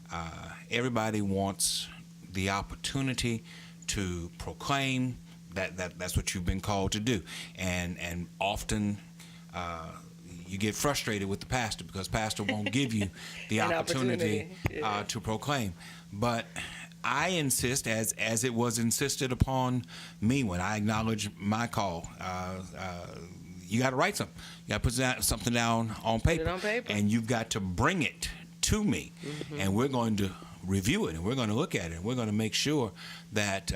Everybody wants the opportunity to proclaim. That's what you've been called to do, and often you get frustrated with the pastor because pastor won't give you the opportunity to proclaim. But I insist, as it was insisted upon me when I acknowledged my call, you got to write something. You got to put something down on paper. Put it on paper. And you've got to bring it to me. And we're going to review it, and we're going to look at it, and we're going to make sure that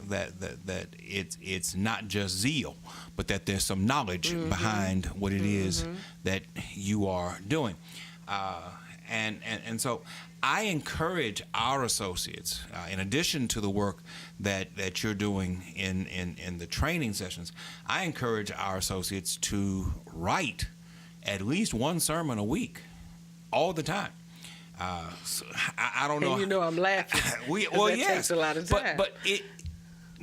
that it's not just zeal, but that there's some knowledge behind what it is that you are doing. And so I encourage our associates, in addition to the work that you're doing in the training sessions, I encourage our associates to write at least one sermon a week, all the time. So I don't know. And you know I'm laughing. Well, yes, takes a lot of time.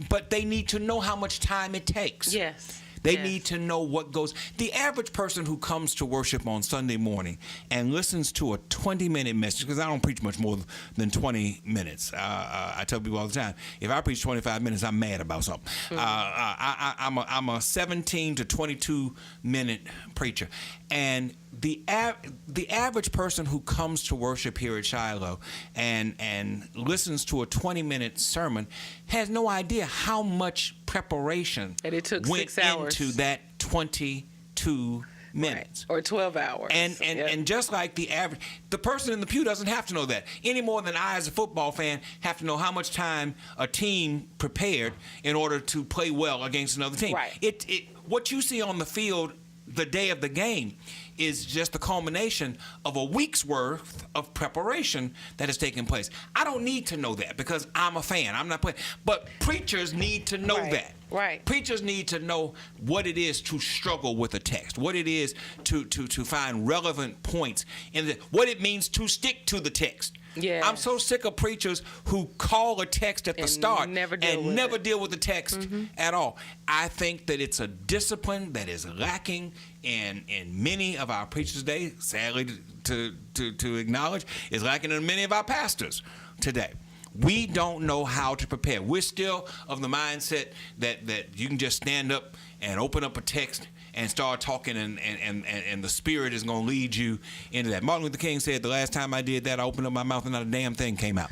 But they need to know how much time it takes. Yes. They need to know what goes. The average person who comes to worship on Sunday morning and listens to a 20-minute message, because I don't preach much more than 20 minutes. I tell people all the time, if I preach 25 minutes, I'm mad about something. I'm a 17 to 22-minute preacher. And the average person who comes to worship here at Shiloh and listens to a 20-minute sermon has no idea how much preparation and it took went 6 hours into that 22 minutes. Right. Or 12 hours. And just like the person in the pew doesn't have to know that any more than I, as a football fan, have to know how much time a team prepared in order to play well against another team. Right. What you see on the field the day of the game is just the culmination of a week's worth of preparation that has taken place. I don't need to know that because I'm a fan. I'm not playing. But preachers need to know that. Right. Preachers need to know what it is to struggle with a text, what it is to find relevant points, and what it means to stick to the text. Yeah. I'm so sick of preachers who call a text at the start and never deal with the text at all. I think that it's a discipline that is lacking in many of our preachers today, sadly to acknowledge, is lacking in many of our pastors today. We don't know how to prepare. We're still of the mindset that you can just stand up and open up a text and start talking, and the Spirit is going to lead you into that. Martin Luther King said, the last time I did that, I opened up my mouth and not a damn thing came out.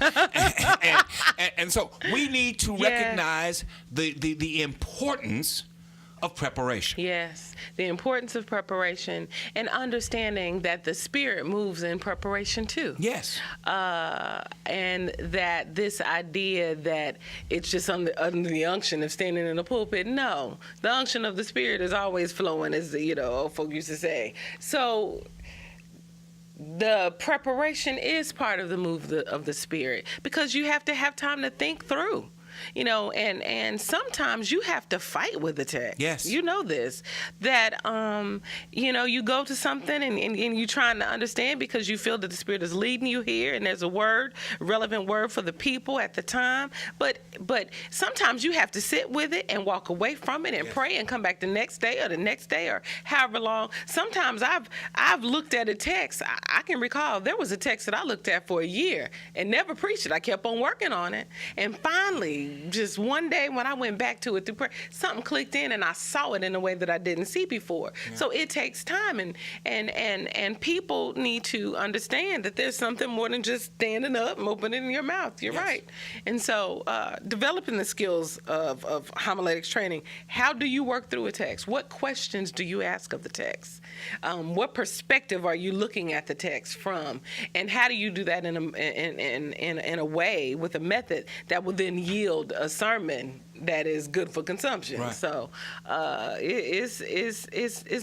and so we need to recognize the importance of preparation. Yes, the importance of preparation and understanding that the Spirit moves in preparation too. Yes. And that this idea that it's just under the unction of standing in the pulpit, no. The unction of the Spirit is always flowing, as old folk used to say. So the preparation is part of the move of the Spirit, because you have to have time to think through. And sometimes you have to fight with the text. Yes. You know this, that, you go to something and you're trying to understand because you feel that the Spirit is leading you here and there's a relevant word for the people at the time. But sometimes you have to sit with it and walk away from it and pray and come back the next day or however long. Sometimes I've looked at a text. I can recall there was a text that I looked at for a year and never preached it. I kept on working on it. And finally, just one day when I went back to it through prayer, something clicked in and I saw it in a way that I didn't see before. Yeah. So it takes time, and people need to understand that there's something more than just standing up and opening your mouth. You're right. And so developing the skills of homiletics training, how do you work through a text? What questions do you ask of the text? What perspective are you looking at the text from? And how do you do that in a way, with a method that will then yield a sermon that is good for consumption? Right. So it's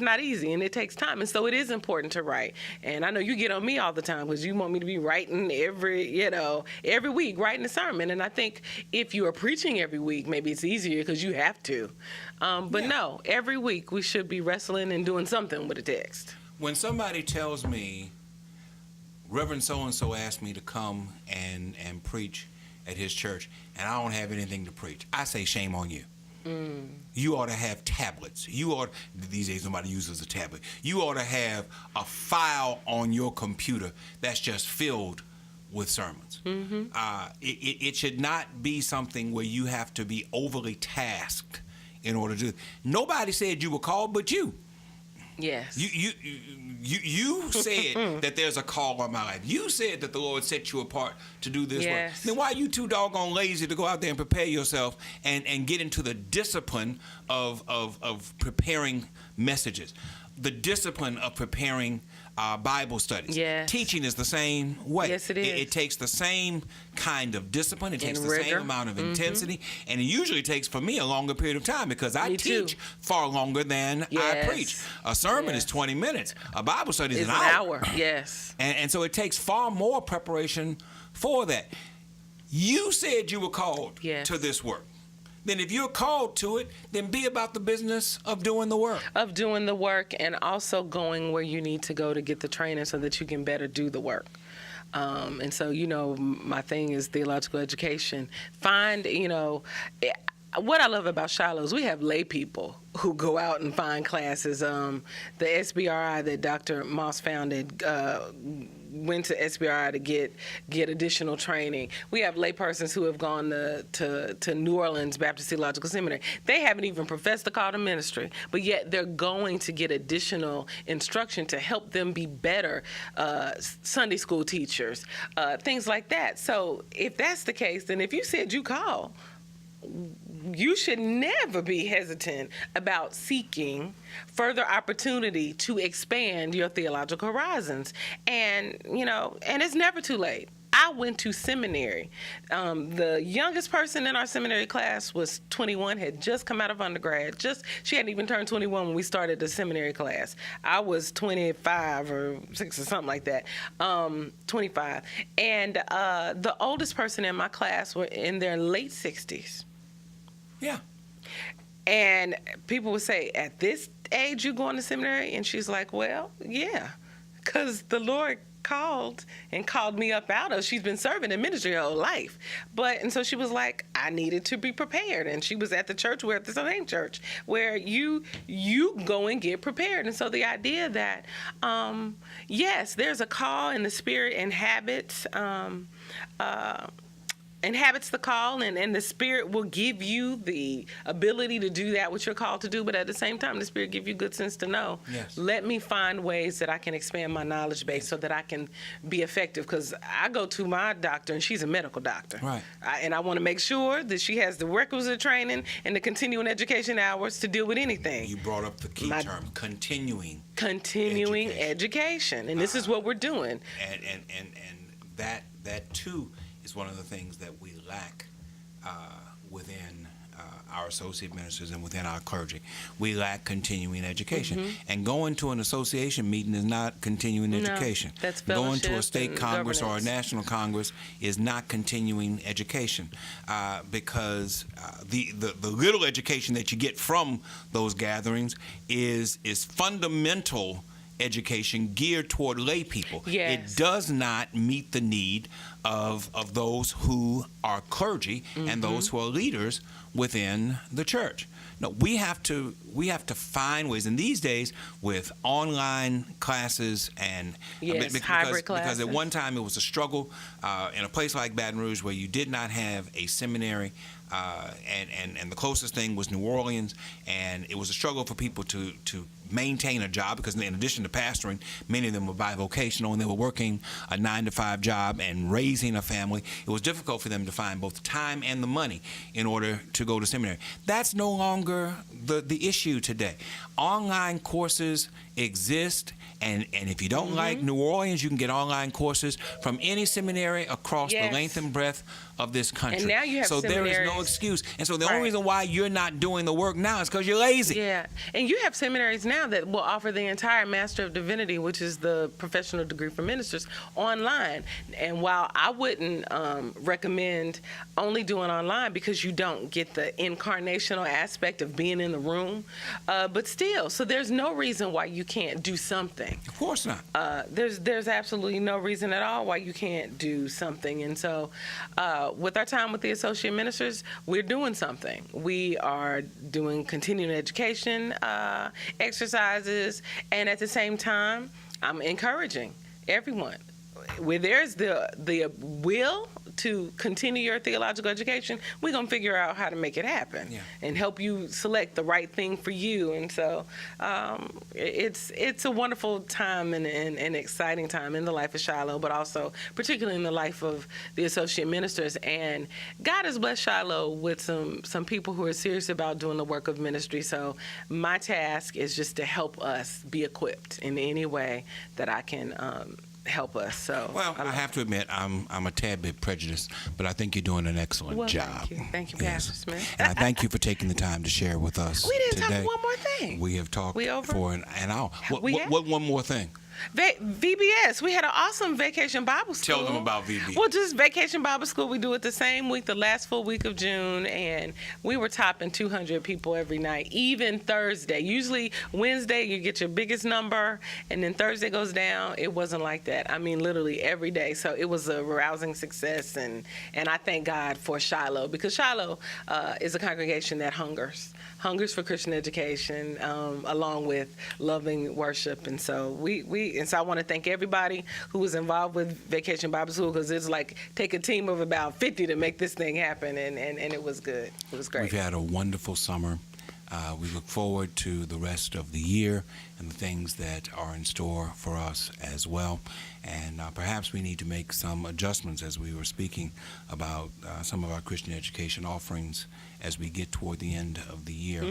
not easy, and it takes time, and so it is important to write. And I know you get on me all the time because you want me to be writing every week, writing a sermon. And I think if you are preaching every week, maybe it's easier because you have to. No, every week we should be wrestling and doing something with a text. When somebody tells me, Reverend so-and-so asked me to come and preach at his church, and I don't have anything to preach, I say, shame on you. You ought to have tablets. These days nobody uses a tablet. You ought to have a file on your computer that's just filled with sermons. Mm-hmm. It should not be something where you have to be overly tasked in order to do it. Nobody said you were called but you. Yes. You said that there's a call on my life. You said that the Lord set you apart to do this work. Then why are you too doggone lazy to go out there and prepare yourself and get into the discipline of preparing messages, the discipline of preparing Bible studies? Yes. Teaching is the same way. Yes, it is. It takes the same kind of discipline. It takes the same amount of intensity. And it usually takes, for me, a longer period of time because I teach far longer than I preach. A sermon is 20 minutes. A Bible study is an hour. Yes. And so it takes far more preparation for that. You said you were called to this work. Then if you're called to it, then be about the business of doing the work. Of doing the work, and also going where you need to go to get the training so that you can better do the work. And so, my thing is theological education. What I love about Shiloh is we have lay people who go out and find classes. The SBRI that Dr. Moss founded went to SBRI to get additional training. We have lay persons who have gone to New Orleans Baptist Theological Seminary. They haven't even professed the call to ministry, but yet they're going to get additional instruction to help them be better Sunday school teachers, things like that. So if that's the case, then if you said you call, you should never be hesitant about seeking further opportunity to expand your theological horizons. And, and it's never too late. I went to seminary. The youngest person in our seminary class was 21, had just come out of undergrad. She hadn't even turned 21 when we started the seminary class. I was 25 or 6 or something like that, 25. And the oldest person in my class were in their late 60s. Yeah. And people would say, at this age, you going to seminary? And she's like, well, yeah. because the Lord called me up out of. She's been serving in ministry her whole life, and so she was like, I needed to be prepared. And she was at the church, we're at the same church, where you go and get prepared. And so the idea that yes, there's a call, and the Spirit inhabits the call, and the Spirit will give you the ability to do that which you're called to do, but at the same time, the Spirit give you good sense to know, yes, let me find ways that I can expand my knowledge base so that I can be effective, because I go to my doctor, and she's a medical doctor. Right. And I want to make sure that she has the requisite training and the continuing education hours to deal with anything. You brought up the key term, continuing education. And this is what we're doing. And that too is one of the things that we lack within our associate ministers and within our clergy. We lack continuing education. Mm-hmm. And going to an association meeting is not continuing education. That's going to a fellowship state and congress governance. or a national congress is not continuing education, because the little education that you get from those gatherings is fundamental education geared toward lay people. Yes. It does not meet the need of those who are clergy and those who are leaders within the church. No, we have to find ways, and these days with online classes and hybrid classes. Because at one time it was a struggle in a place like Baton Rouge where you did not have a seminary, and the closest thing was New Orleans, and it was a struggle for people to maintain a job, because in addition to pastoring, many of them were bivocational and they were working a 9-to-5 job and raising a family. It was difficult for them to find both time and the money in order to go to seminary. That's no longer the issue today. Online courses exist, and if you don't like New Orleans, you can get online courses from any seminary across the length and breadth of this country. And now you have there is no excuse. And so the only reason why you're not doing the work now is because you're lazy. Yeah, and you have seminaries now that will offer the entire Master of Divinity, which is the professional degree for ministers, online. And while I wouldn't recommend only doing online, because you don't get the incarnational aspect of being in the room, but still, so there's no reason why you can't do something. Of course not. There's absolutely no reason at all why you can't do something. And so with our time with the associate ministers, we're doing something. We are doing continuing education exercises, and at the same time, I'm encouraging everyone, where there's the will to continue your theological education, we're going to figure out how to make it happen and help you select the right thing for you. And so it's a wonderful time and an exciting time in the life of Shiloh, but also particularly in the life of the associate ministers. And God has blessed Shiloh with some people who are serious about doing the work of ministry. So my task is just to help us be equipped in any way that I can help us. So, well, I have to admit, I'm a tad bit prejudiced, but I think you're doing an excellent job. Thank you, Pastor Smith. And I thank you for taking the time to share with us. We didn't today. talk one more thing. We have talked for an hour. What one more thing? VBS. We had an awesome Vacation Bible School. Tell them about VBS. Well, just Vacation Bible School. We do it the same week, the last full week of June, and we were topping 200 people every night, even Thursday. Usually Wednesday you get your biggest number, and then Thursday goes down. It wasn't like that. I mean, literally every day. So it was a rousing success, and I thank God for Shiloh, because Shiloh is a congregation that hungers for Christian education, along with loving worship. And so so I want to thank everybody who was involved with Vacation Bible School, because it's like take a team of about 50 to make this thing happen, and it was good. It was great. We've had a wonderful summer. We look forward to the rest of the year and the things that are in store for us as well. And perhaps we need to make some adjustments, as we were speaking about some of our Christian education offerings as we get toward the end of the year,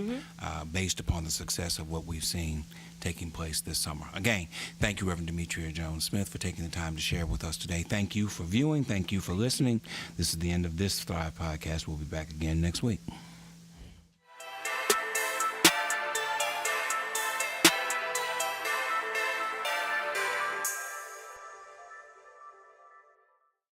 based upon the success of what we've seen taking place this summer. Again, thank you, Reverend Demetria Jones-Smith, for taking the time to share with us today. Thank you for viewing. Thank you for listening. This is the end of this Thrive podcast. We'll be back again next week.